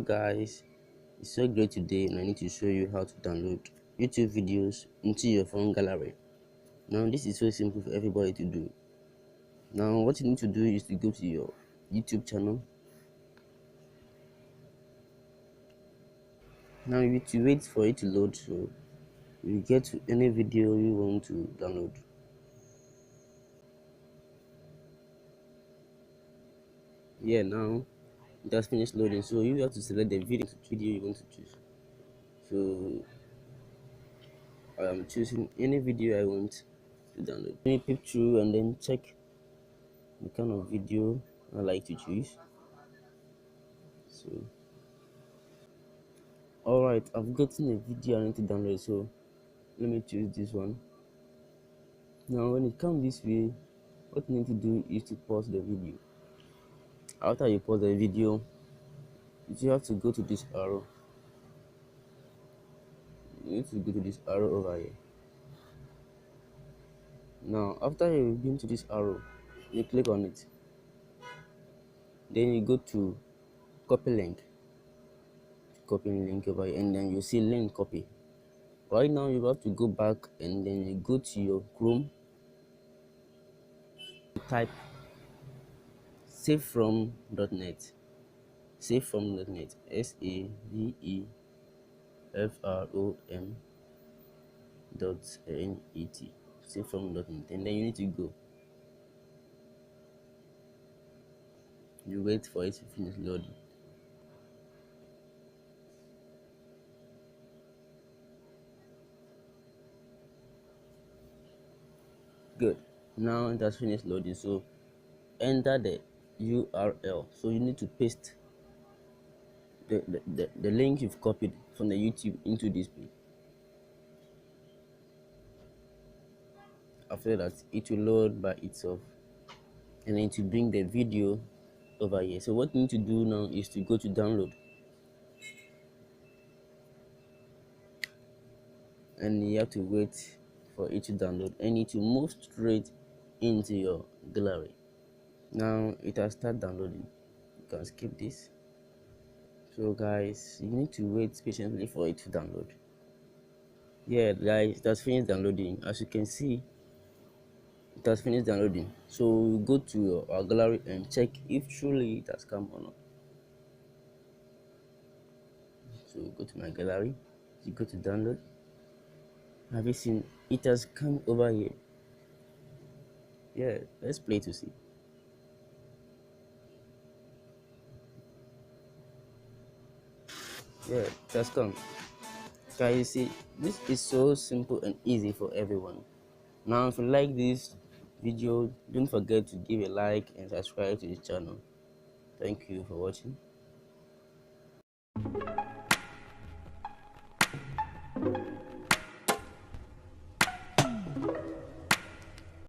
guys, it's so great today and I need to show you how to download YouTube videos into your phone gallery. Now this is so simple for everybody to do. Now what you need to do is to go to your YouTube channel. Now you need to wait for it to load, so you get to any video you want to download. Yeah, now it has finished loading, so you have to select the video you want to choose. So I am choosing any video I want to download. Let me peep through and then check the kind of video I like to choose. So alright, I've gotten a video I need to download, so let me choose this one. Now when it comes this way, what you need to do is to pause the video. After you pause the video, you have to go to this arrow. You need to go to this arrow over here. Now after you've been to this arrow, you click on it. Then you go to copy link. Copy link over here, and then you see link copy. Right now you have to go back and then you go to your Chrome, type savefrom.net, savefrom.net, savefrom.net, savefrom.net, and then you need to go. You wait for it to finish loading. Good. Now it has finished loading, so enter the URL. So you need to paste the link you've copied from the YouTube into this page. After that, it will load by itself and then to bring the video over here. So what you need to do now is to go to download, and you have to wait for it to download, and it will move straight into your gallery. Now it has started downloading. You can skip this. So guys, you need to wait patiently for it to download. Yeah guys, it has finished downloading. As you can see, it has finished downloading. So go to our gallery and check if truly it has come or not. So go to my gallery, you go to download. Have you seen it has come over here? Yeah, let's play to see. Yeah, it has come. Guys, you see, this is so simple and easy for everyone. Now if you like this video, don't forget to give a like and subscribe to the channel. Thank you for watching.